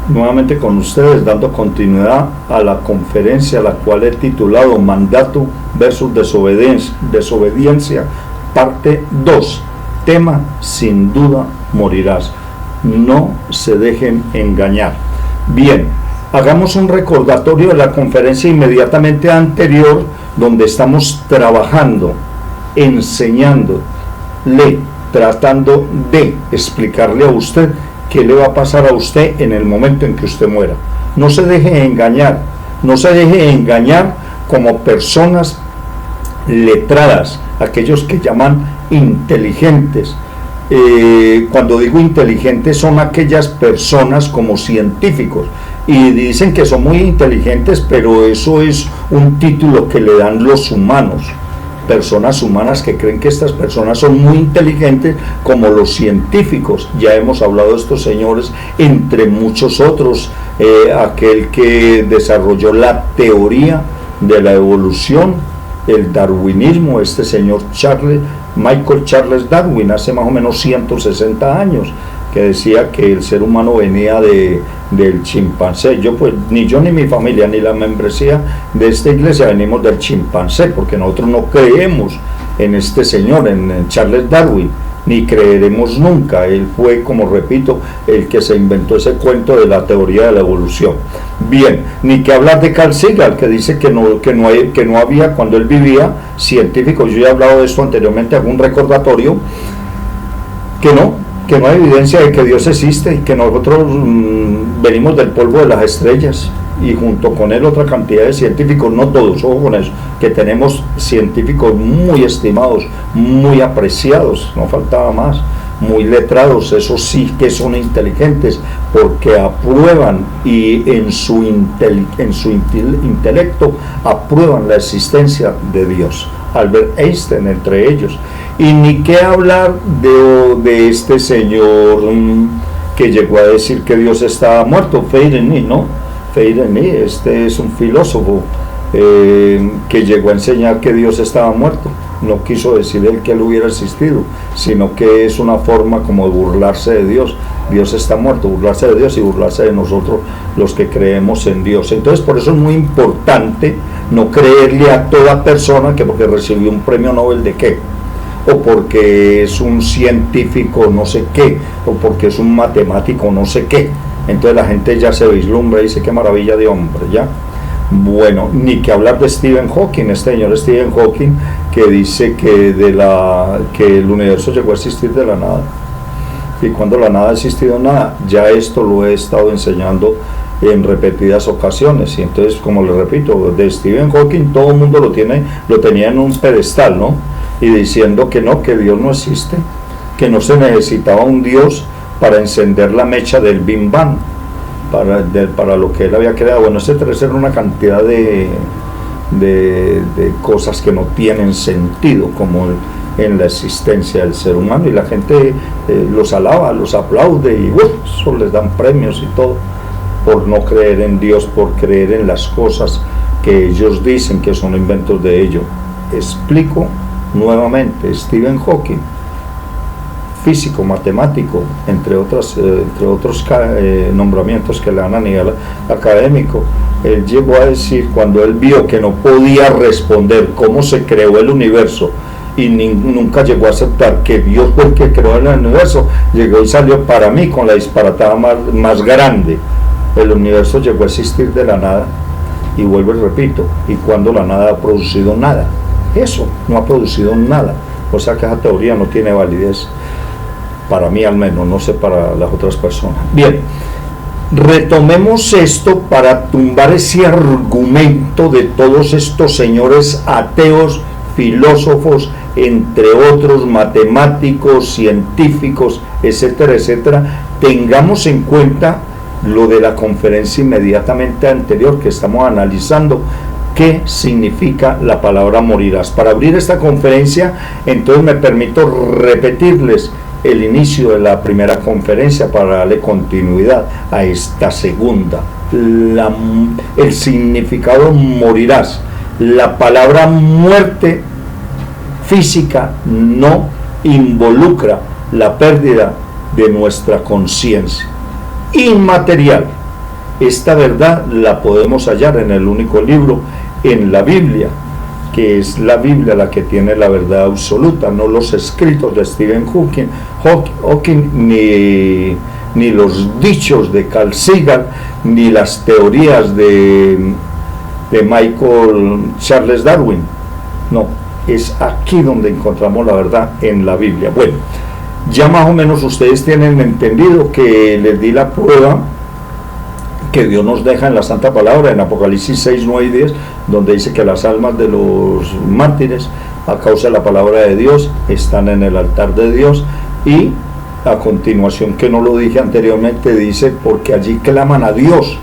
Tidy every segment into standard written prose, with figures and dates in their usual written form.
nuevamente con ustedes, dando continuidad a la conferencia, la cual he titulado Mandato versus desobediencia, parte 2, tema: sin duda morirás. No se dejen engañar. Bien, hagamos un recordatorio de la conferencia inmediatamente anterior, donde estamos trabajando, enseñándole, tratando de explicarle a usted qué le va a pasar a usted en el momento en que usted muera. No se deje engañar, no se deje engañar como personas letradas, aquellos que llaman inteligentes. Cuando digo inteligentes, son aquellas personas como científicos, y dicen que son muy inteligentes, pero eso es un título que le dan los humanos, personas humanas que creen que estas personas son muy inteligentes como los científicos. Ya hemos hablado de estos señores, entre muchos otros, aquel que desarrolló la teoría de la evolución, el darwinismo, este señor Michael Charles Darwin, hace más o menos 160 años, que decía que el ser humano venía del chimpancé. Ni yo ni mi familia ni la membresía de esta iglesia venimos del chimpancé, porque nosotros no creemos en este señor, en Charles Darwin, ni creeremos nunca. Él fue, como repito, el que se inventó ese cuento de la teoría de la evolución. Bien, ni que hablar de Carl Sagan, que dice que no había, cuando él vivía, científicos. Yo ya he hablado de esto anteriormente, hago un recordatorio, que no hay evidencia de que Dios existe, y que nosotros venimos del polvo de las estrellas, y junto con él otra cantidad de científicos, no todos, ojo con eso, que tenemos científicos muy estimados, muy apreciados, no faltaba más, muy letrados, esos sí que son inteligentes, porque aprueban, y en su intelecto aprueban la existencia de Dios. Albert Einstein entre ellos. Y ni qué hablar de este señor que llegó a decir que Dios estaba muerto, Feydenis, ¿no? Feydenis, este es un filósofo que llegó a enseñar que Dios estaba muerto. No quiso decir él que él hubiera existido, sino que es una forma como de burlarse de Dios. Dios está muerto, burlarse de Dios y burlarse de nosotros los que creemos en Dios. Entonces, por eso es muy importante no creerle a toda persona que porque recibió un premio Nobel de qué, o porque es un científico no sé qué, o porque es un matemático no sé qué. Entonces la gente ya se vislumbra y dice qué maravilla de hombre, ¿ya? Bueno, ni que hablar de Stephen Hawking, este señor Stephen Hawking, que dice que el universo llegó a existir de la nada. Y cuando la nada ha existido nada, ya esto lo he estado enseñando en repetidas ocasiones. Y entonces, como le repito, de Stephen Hawking todo el mundo lo tenía en un pedestal, ¿no? Y diciendo que no, que Dios no existe, que no se necesitaba un Dios para encender la mecha del Big Bang, para lo que él había creado. Bueno, era una cantidad de cosas que no tienen sentido, como en la existencia del ser humano, y la gente los alaba, los aplaude, y eso les dan premios y todo, por no creer en Dios, por creer en las cosas que ellos dicen que son inventos de ellos. Explico nuevamente: Stephen Hawking, físico, matemático, entre otros nombramientos que le dan a nivel académico, él llegó a decir, cuando él vio que no podía responder cómo se creó el universo, y nunca llegó a aceptar que Dios fue el que creó el universo, llegó y salió para mí con la disparatada más grande: el universo llegó a existir de la nada. Y vuelvo y repito, y cuando la nada ha producido nada, eso no ha producido nada. O sea que esa teoría no tiene validez, para mí al menos, no sé para las otras personas. Bien, retomemos esto para tumbar ese argumento de todos estos señores ateos, filósofos, entre otros, matemáticos, científicos, etcétera, etcétera. Tengamos en cuenta lo de la conferencia inmediatamente anterior que estamos analizando, qué significa la palabra morirás. Para abrir esta conferencia, entonces me permito repetirles el inicio de la primera conferencia para darle continuidad a esta segunda. El significado morirás. La palabra muerte física no involucra la pérdida de nuestra conciencia. Inmaterial, Esta verdad la podemos hallar en el único libro en la Biblia, que es la Biblia la que tiene la verdad absoluta, no los escritos de Stephen Hawking ni los dichos de Carl Sagan, ni las teorías de Charles Darwin. No, es aquí donde encontramos la verdad, en la Biblia. Bueno, ya más o menos ustedes tienen entendido que les di la prueba que Dios nos deja en la Santa Palabra, en Apocalipsis 6, 9 y 10, donde dice que las almas de los mártires, a causa de la palabra de Dios, están en el altar de Dios. Y a continuación, que no lo dije anteriormente, dice, porque allí claman a Dios: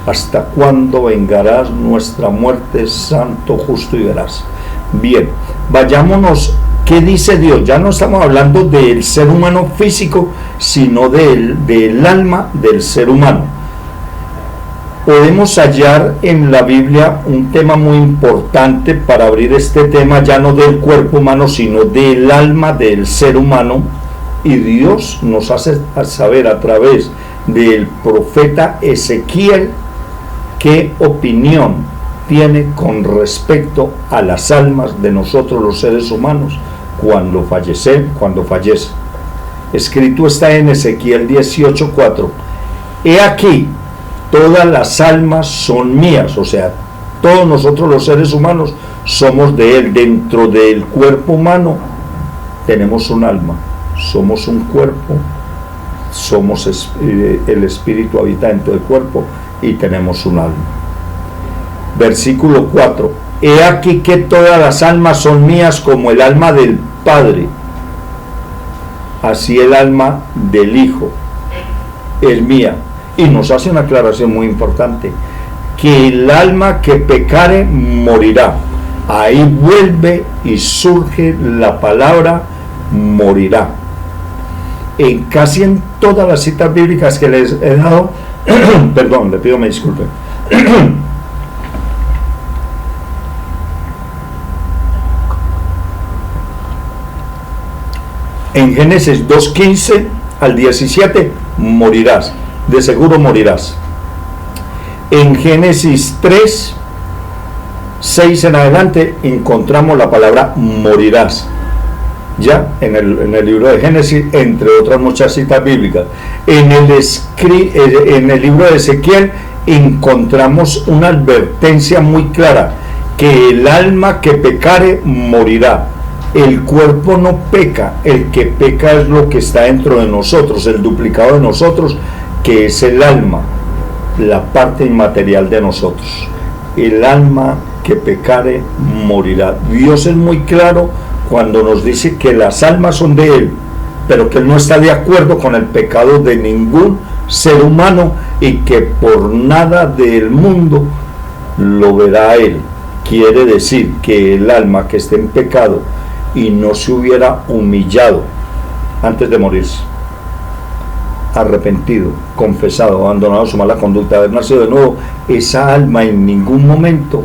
¿hasta cuándo vengarás nuestra muerte, santo, justo y veraz? Bien, vayámonos. ¿Qué dice Dios? Ya no estamos hablando del ser humano físico, sino del alma del ser humano. Podemos hallar en la Biblia un tema muy importante para abrir este tema, ya no del cuerpo humano, sino del alma del ser humano. Y Dios nos hace saber a través del profeta Ezequiel qué opinión tiene con respecto a las almas de nosotros los seres humanos cuando fallece. Escrito está en Ezequiel 18:4: he aquí, todas las almas son mías. O sea, todos nosotros los seres humanos somos de Él. Dentro del cuerpo humano tenemos un alma, somos un cuerpo, somos el espíritu habita dentro del cuerpo y tenemos un alma. Versículo 4: he aquí que todas las almas son mías, como el alma del Padre, así el alma del Hijo es mía. Y nos hace una aclaración muy importante: que el alma que pecare morirá. Ahí vuelve y surge la palabra morirá. Casi en todas las citas bíblicas que les he dado, perdón, le pido me disculpen. En Génesis 2:15 al 17, morirás. De seguro morirás. En Génesis 3, 6 en adelante encontramos la palabra morirás. Ya en el libro de Génesis, entre otras muchas citas bíblicas. En el libro de Ezequiel encontramos una advertencia muy clara: que el alma que pecare morirá. El cuerpo no peca, el que peca es lo que está dentro de nosotros, el duplicado de nosotros, que es el alma, la parte inmaterial de nosotros. El alma que pecare morirá. Dios es muy claro cuando nos dice que las almas son de Él, pero que Él no está de acuerdo con el pecado de ningún ser humano y que por nada del mundo lo verá a Él. Quiere decir que el alma que esté en pecado y no se hubiera humillado antes de morirse, arrepentido, confesado, abandonado su mala conducta, haber nacido de nuevo, esa alma en ningún momento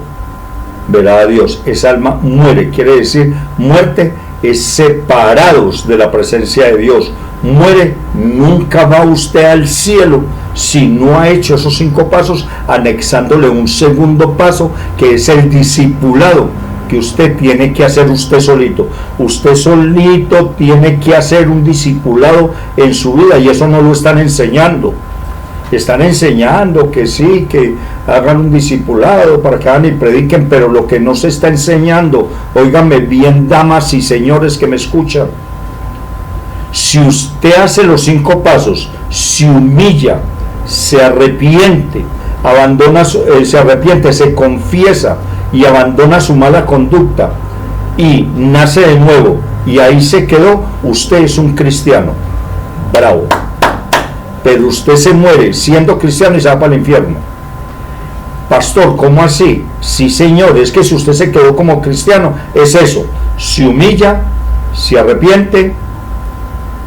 verá a Dios. Esa alma muere. Quiere decir, muerte es separados de la presencia de Dios. Muere. Nunca va usted al cielo si no ha hecho esos 5 pasos, anexándole un segundo paso, que es el discipulado, que usted tiene que hacer usted solito. Usted solito tiene que hacer un discipulado en su vida, y eso no lo están enseñando. Están enseñando que sí, que hagan un discipulado para que hagan y prediquen, pero lo que no se está enseñando, óiganme bien, damas y señores que me escuchan, si usted hace los 5 pasos, se humilla, se arrepiente, se confiesa y abandona su mala conducta y nace de nuevo, y ahí se quedó, usted es un cristiano. Bravo. Pero usted se muere siendo cristiano y se va para el infierno. Pastor, ¿cómo así? Sí, señor, es que si usted se quedó como cristiano, es eso: se humilla, se arrepiente,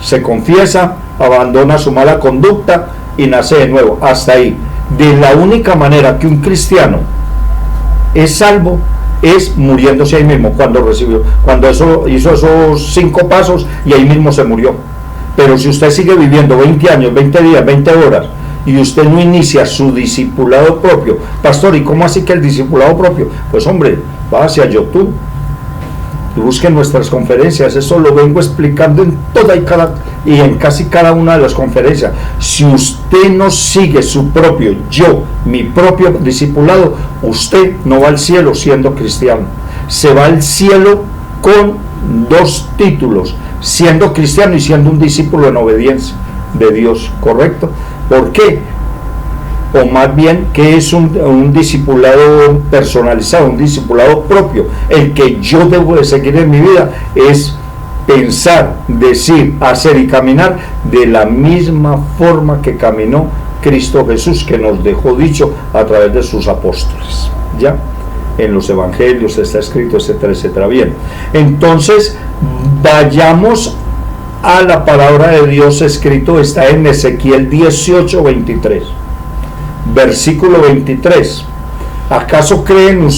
se confiesa, abandona su mala conducta y nace de nuevo. Hasta ahí. De la única manera que un cristiano es salvo es muriéndose ahí mismo, cuando hizo esos 5 pasos y ahí mismo se murió. Pero si usted sigue viviendo 20 años, 20 días, 20 horas y usted no inicia su discipulado propio, pastor, ¿y cómo así que el discipulado propio? Pues hombre, va hacia YouTube y busque nuestras conferencias, eso lo vengo explicando en toda y en casi cada una de las conferencias. Si usted no sigue su propio mi propio discipulado, usted no va al cielo siendo cristiano, se va al cielo con 2 títulos, siendo cristiano y siendo un discípulo en obediencia de Dios, ¿correcto? ¿Por qué? O más bien, ¿qué es un discipulado personalizado, un discipulado propio? El que yo debo de seguir en mi vida es pensar, decir, hacer y caminar de la misma forma que caminó Cristo Jesús, que nos dejó dicho a través de sus apóstoles, ¿ya? En los evangelios está escrito, etcétera, etcétera. Bien, entonces vayamos a la palabra de Dios. Escrito está en Ezequiel 18:23, versículo 23. ¿Acaso creen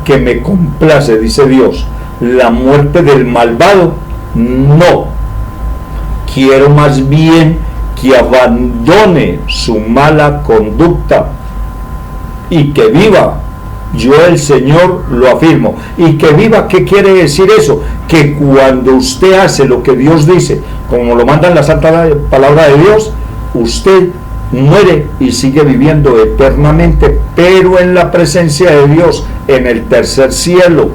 que me complace, dice Dios, la muerte del malvado? No, quiero más bien que abandone su mala conducta y que viva. Yo, el Señor, lo afirmo. Y que viva, ¿qué quiere decir eso? Que cuando usted hace lo que Dios dice, como lo manda en la santa palabra de Dios, usted muere y sigue viviendo eternamente, pero en la presencia de Dios, en el tercer cielo,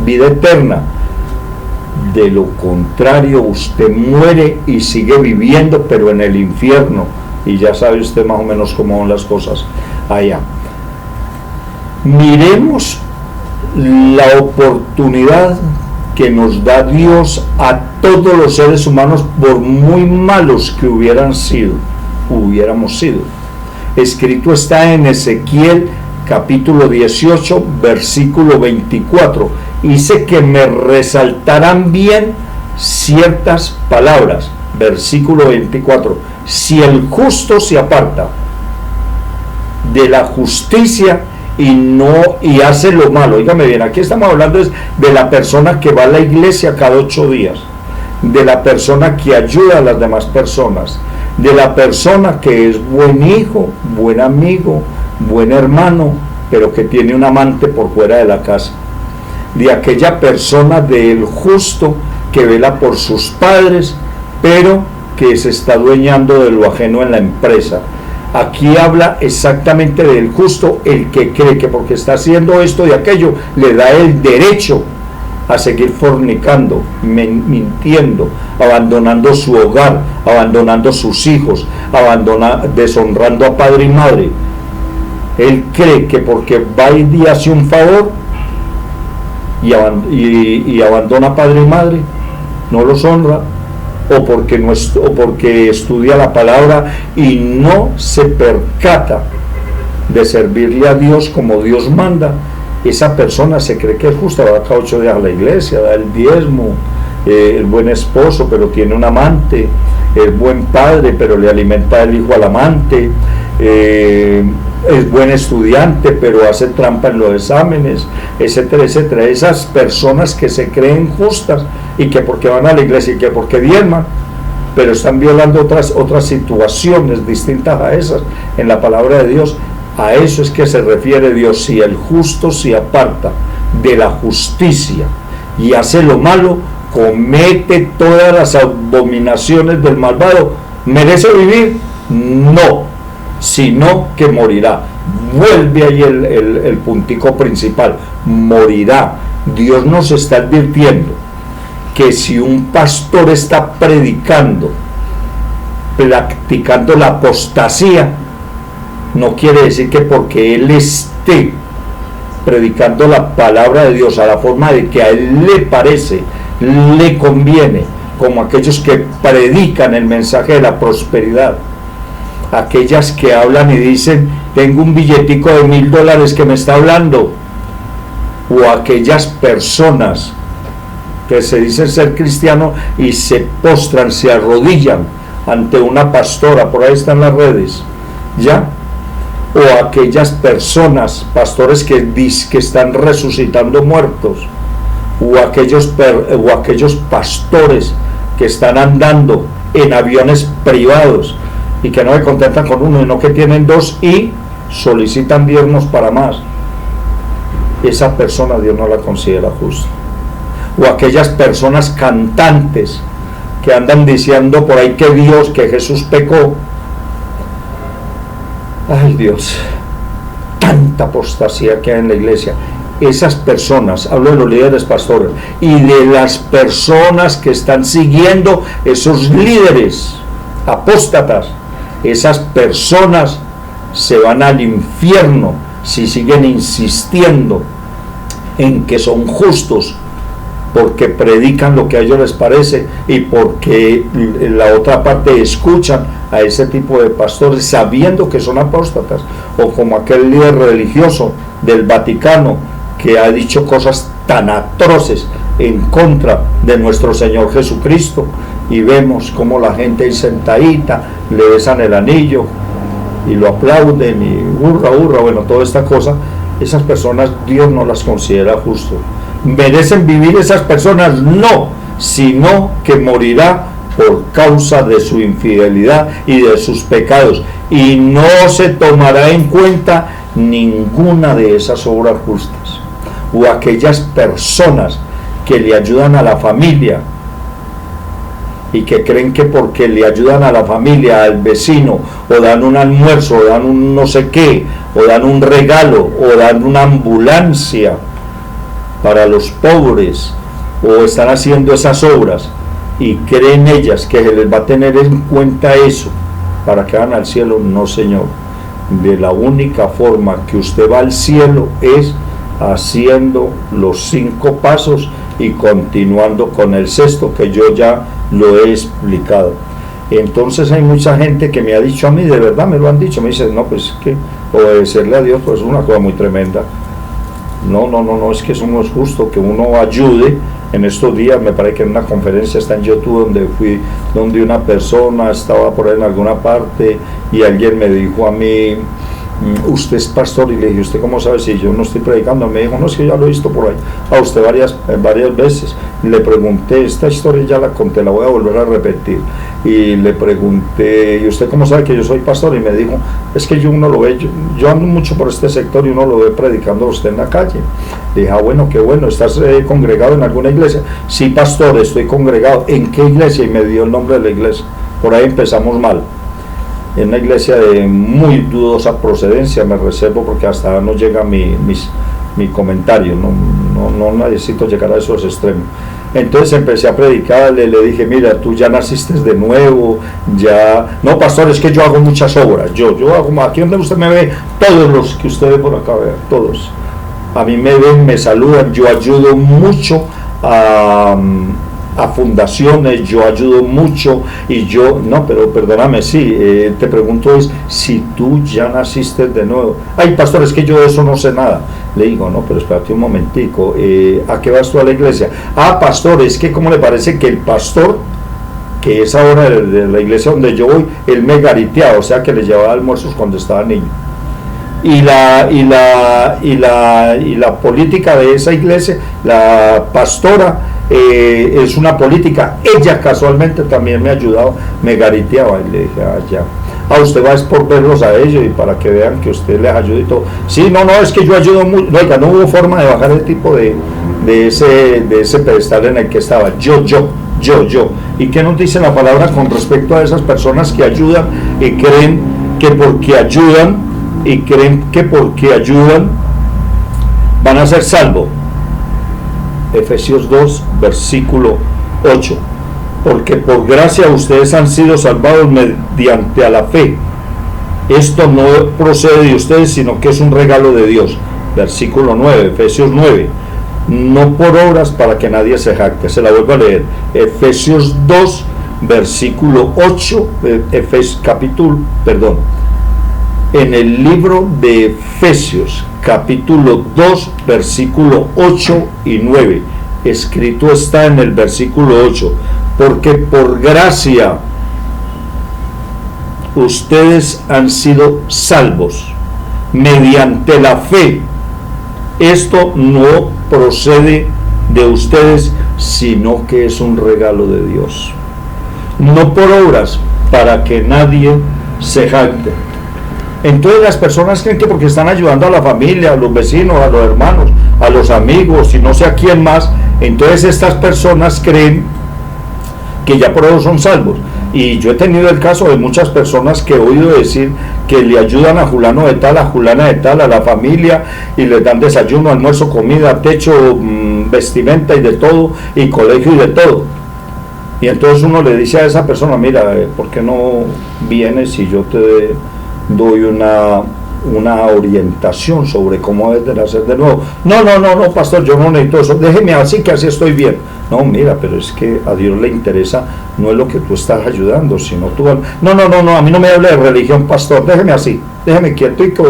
vida eterna. De lo contrario, usted muere y sigue viviendo, pero en el infierno, y ya sabe usted más o menos cómo van las cosas allá. Miremos la oportunidad que nos da Dios a todos los seres humanos, por muy malos que hubiéramos sido. Escrito está en Ezequiel capítulo 18, versículo 24. Dice que me resaltarán bien ciertas palabras. Versículo 24. Si el justo se aparta de la justicia y hace lo malo. Óigame bien, aquí estamos hablando de la persona que va a la iglesia cada 8 días, de la persona que ayuda a las demás personas, de la persona que es buen hijo, buen amigo, buen hermano, pero que tiene un amante por fuera de la casa, de aquella persona del justo que vela por sus padres, pero que se está adueñando de lo ajeno en la empresa. Aquí habla exactamente del justo, el que cree que porque está haciendo esto y aquello le da el derecho a seguir fornicando, mintiendo, abandonando su hogar, abandonando sus hijos, deshonrando a padre y madre. Él cree que porque va y hace un favor y abandona a padre y madre, no los honra, o porque estudia la palabra y no se percata de servirle a Dios como Dios manda, esa persona se cree que es justa, va cada 8 días a la iglesia, da el diezmo, el buen esposo, pero tiene un amante, el buen padre, pero le alimenta el hijo al amante, es buen estudiante, pero hace trampa en los exámenes, etcétera, etcétera. Esas personas que se creen justas y que porque van a la iglesia y que porque diezman, pero están violando otras situaciones distintas a esas en la palabra de Dios. A eso es que se refiere Dios. Si el justo se aparta de la justicia y hace lo malo, comete todas las abominaciones del malvado, ¿merece vivir? No, sino que morirá. Vuelve ahí el puntico principal, morirá. Dios nos está advirtiendo que si un pastor está practicando la apostasía, no quiere decir que porque él esté predicando la palabra de Dios a la forma de que a él le parece, le conviene, como aquellos que predican el mensaje de la prosperidad, aquellas que hablan y dicen tengo un billetico de $1000 que me está hablando, o aquellas personas que se dicen ser cristianos y se postran, se arrodillan ante una pastora, por ahí están las redes, ¿ya? O aquellas personas, pastores que están resucitando muertos, o aquellos pastores que están andando en aviones privados y que no se contentan con uno, sino que tienen dos y solicitan diezmos para más. Esa persona Dios no la considera justa. O aquellas personas cantantes que andan diciendo por ahí que Dios, que Jesús pecó. Ay Dios, tanta apostasía que hay en la iglesia. Esas personas, hablo de los líderes pastores y de las personas que están siguiendo esos líderes apóstatas, esas personas se van al infierno si siguen insistiendo en que son justos, porque predican lo que a ellos les parece y porque la otra parte escuchan a ese tipo de pastores sabiendo que son apóstatas, o como aquel líder religioso del Vaticano que ha dicho cosas tan atroces en contra de nuestro Señor Jesucristo, y vemos como la gente ahí sentadita le besan el anillo y lo aplauden y hurra, hurra, bueno, toda esta cosa. Esas personas Dios no las considera justo. ¿Merecen vivir esas personas? No, sino que morirá por causa de su infidelidad y de sus pecados, y no se tomará en cuenta ninguna de esas obras justas. O aquellas personas que le ayudan a la familia y que creen que porque le ayudan a la familia, al vecino, o dan un almuerzo, o dan un no sé qué, o dan un regalo, o dan una ambulancia para los pobres, o están haciendo esas obras y creen ellas que se les va a tener en cuenta eso para que vayan al cielo. No, señor. De la única forma que usted va al cielo es haciendo los 5 pasos y continuando con el 6º, que yo ya lo he explicado. Entonces hay mucha gente que me ha dicho a mí, de verdad me lo han dicho, me dicen, no, pues que obedecerle a Dios pues es una cosa muy tremenda. No, es que eso no es justo, que uno ayude. En estos días me parece que en una conferencia está en YouTube donde fui, donde una persona estaba por ahí en alguna parte y alguien me dijo a mí, usted es pastor, y le dije, ¿usted cómo sabe si yo no estoy predicando? Me dijo, no, es que ya lo he visto por ahí a usted varias veces. Le pregunté, esta historia ya la conté, la voy a volver a repetir, y le pregunté, ¿y usted cómo sabe que yo soy pastor? Y me dijo, es que uno lo ve, yo ando mucho por este sector y uno lo ve predicando a usted en la calle. Le dije, bueno, qué bueno, ¿estás congregado en alguna iglesia? Sí, pastor, estoy congregado. ¿En qué iglesia? Y me dio el nombre de la iglesia. Por ahí empezamos mal. En una iglesia de muy dudosa procedencia, me reservo porque hasta ahora no llega mi comentario, no necesito llegar a esos extremos. Entonces empecé a predicarle, le dije, mira, tú ya naciste de nuevo, ya... No, pastor, es que yo hago muchas obras, yo hago, aquí donde usted me ve, todos los que usted ve por acá, todos, a mí me ven, me saludan, yo ayudo mucho a fundaciones, yo ayudo mucho, y yo, no, pero perdóname, sí, te pregunto es, si tú ya naciste de nuevo. Ay, pastor, es que yo de eso no sé nada. Le digo, no, pero espérate un momentico, ¿a qué vas tú a la iglesia? Ah, pastor, es que ¿cómo le parece que el pastor, que es ahora de la iglesia donde yo voy, él me gariteaba, o sea que le llevaba almuerzos cuando estaba niño? Y la política de esa iglesia, la pastora, es una política, ella casualmente también me ha ayudado, me gariteaba, y le dije, ya, usted va es por verlos a ellos y para que vean que usted les ayuda y todo. Sí, no, es que yo ayudo mucho. Oiga, no hubo forma de bajar el tipo de ese pedestal en el que estaba, yo. ¿Y qué nos dice la palabra con respecto a esas personas que ayudan y creen que porque ayudan van a ser salvos? Efesios 2, versículo 8. Porque por gracia ustedes han sido salvados mediante a la fe. Esto no procede de ustedes, sino que es un regalo de Dios. Versículo 9, Efesios 9. No por obras para que nadie se jacte. Se la vuelvo a leer. Efesios 2, versículo 8. En el libro de Efesios, capítulo 2, versículo 8 y 9. Escrito está en el versículo 8. Porque por gracia ustedes han sido salvos mediante la fe. Esto no procede de ustedes, sino que es un regalo de Dios. no por obras, para que nadie se jacte. Entonces las personas creen que porque están ayudando a la familia, a los vecinos, a los hermanos, a los amigos y no sé a quién más, entonces estas personas creen que ya por eso son salvos. Y yo he tenido el caso de muchas personas que he oído decir que le ayudan a fulano de tal, a fulana de tal, a la familia, y les dan desayuno, almuerzo, comida, techo, vestimenta y de todo, y colegio y de todo. Y entonces uno le dice a esa persona, mira, ¿por qué no vienes y yo te doy una orientación sobre cómo debes de hacer de nuevo? No, pastor, yo no necesito eso, déjeme así, que así estoy bien. No, mira, pero es que a Dios le interesa, no es lo que tú estás ayudando, sino tú... No, a mí no me hable de religión, pastor, déjeme así, déjeme quietico.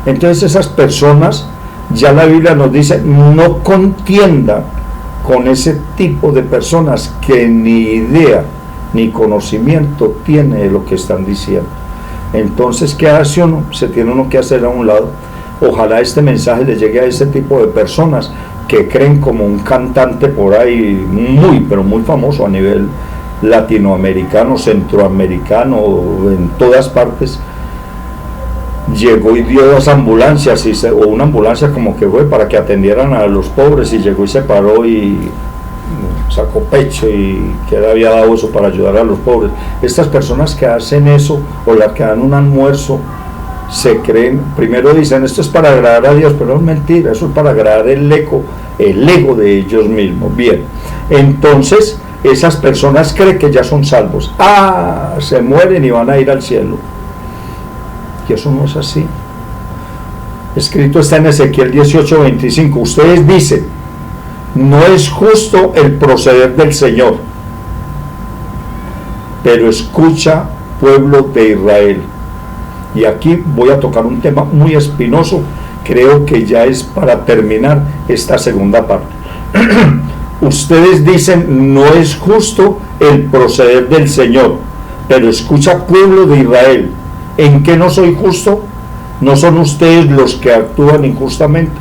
Entonces esas personas, ya la Biblia nos dice, no contienda con ese tipo de personas que ni idea ni conocimiento tiene de lo que están diciendo. Entonces, ¿qué hace uno? Se tiene uno que hacer a un lado. Ojalá este mensaje le llegue a ese tipo de personas que creen como un cantante por ahí muy, pero muy famoso a nivel latinoamericano, centroamericano, en todas partes. Llegó y dio 2 ambulancias, o una ambulancia como que fue para que atendieran a los pobres, y llegó y se paró y sacó pecho y que él había dado eso para ayudar a los pobres. Estas personas que hacen eso, o las que dan un almuerzo, se creen, primero dicen esto es para agradar a Dios, pero es mentira, eso es para agradar el ego de ellos mismos. Bien, entonces esas personas creen que ya son salvos, se mueren y van a ir al cielo, y eso no es así. Escrito está en Ezequiel 18:25, ustedes dicen, no es justo el proceder del Señor, pero escucha, pueblo de Israel. Y aquí voy a tocar un tema muy espinoso, creo que ya es para terminar esta segunda parte. Ustedes dicen, no es justo el proceder del Señor, pero escucha, pueblo de Israel. ¿En qué no soy justo? No son ustedes los que actúan injustamente.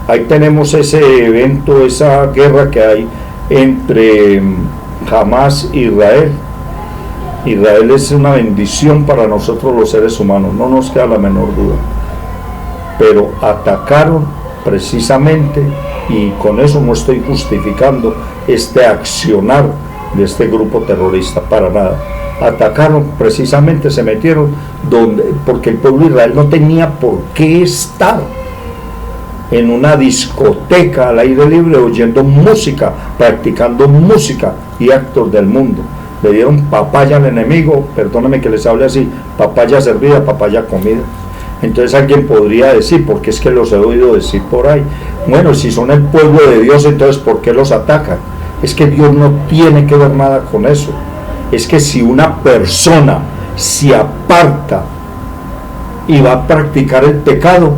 Ahí tenemos ese evento, esa guerra que hay entre Hamás e Israel. Israel es una bendición para nosotros los seres humanos, no nos queda la menor duda. Pero atacaron precisamente, y con eso no estoy justificando este accionar de este grupo terrorista, para nada. Atacaron precisamente, se metieron porque el pueblo de Israel no tenía por qué estar en una discoteca al aire libre oyendo música, practicando música y actos del mundo. Le dieron papaya al enemigo, perdóname que les hable así, papaya servida, papaya comida. Entonces alguien podría decir, porque es que los he oído decir por ahí, bueno, si son el pueblo de Dios, entonces ¿por qué los atacan? Es que Dios no tiene que ver nada con eso. Es que si una persona se aparta y va a practicar el pecado,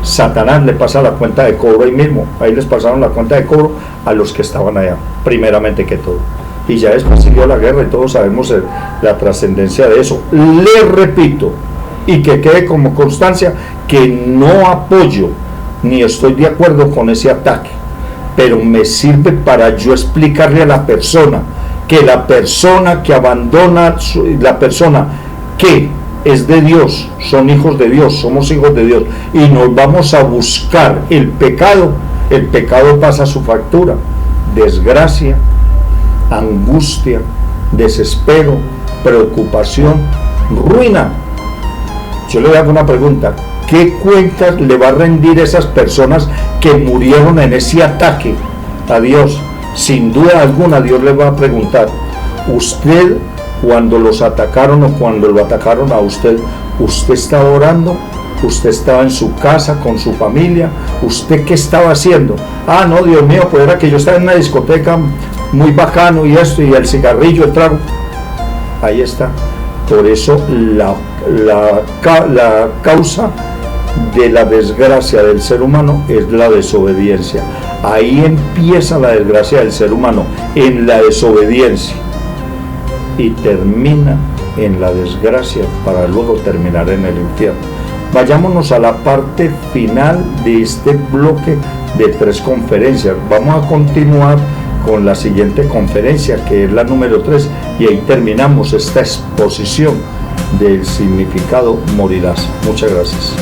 Satanás le pasa la cuenta de cobro ahí mismo. Ahí les pasaron la cuenta de cobro a los que estaban allá, primeramente que todo. Y ya después siguió la guerra y todos sabemos la trascendencia de eso. Le repito, y que quede como constancia, que no apoyo ni estoy de acuerdo con ese ataque, pero me sirve para yo explicarle a la persona que la persona que abandona, la persona que es de Dios, son hijos de Dios, somos hijos de Dios, y nos vamos a buscar el pecado pasa su factura: desgracia, angustia, desespero, preocupación, ruina. Yo le hago una pregunta: ¿qué cuentas le va a rendir esas personas que murieron en ese ataque a Dios? Sin duda alguna Dios le va a preguntar: usted, cuando los atacaron o cuando lo atacaron a usted, ¿usted estaba orando? ¿Usted estaba en su casa con su familia? ¿Usted qué estaba haciendo? No, Dios mío, pues era que yo estaba en una discoteca muy bacano y esto, y el cigarrillo, el trago. Ahí está. Por eso la causa de la desgracia del ser humano es la desobediencia. Ahí empieza la desgracia del ser humano, en la desobediencia, y termina en la desgracia para luego terminar en el infierno. Vayámonos a la parte final de este bloque de 3 conferencias. Vamos a continuar con la siguiente conferencia, que es la número 3, y ahí terminamos esta exposición del significado morirás. Muchas gracias.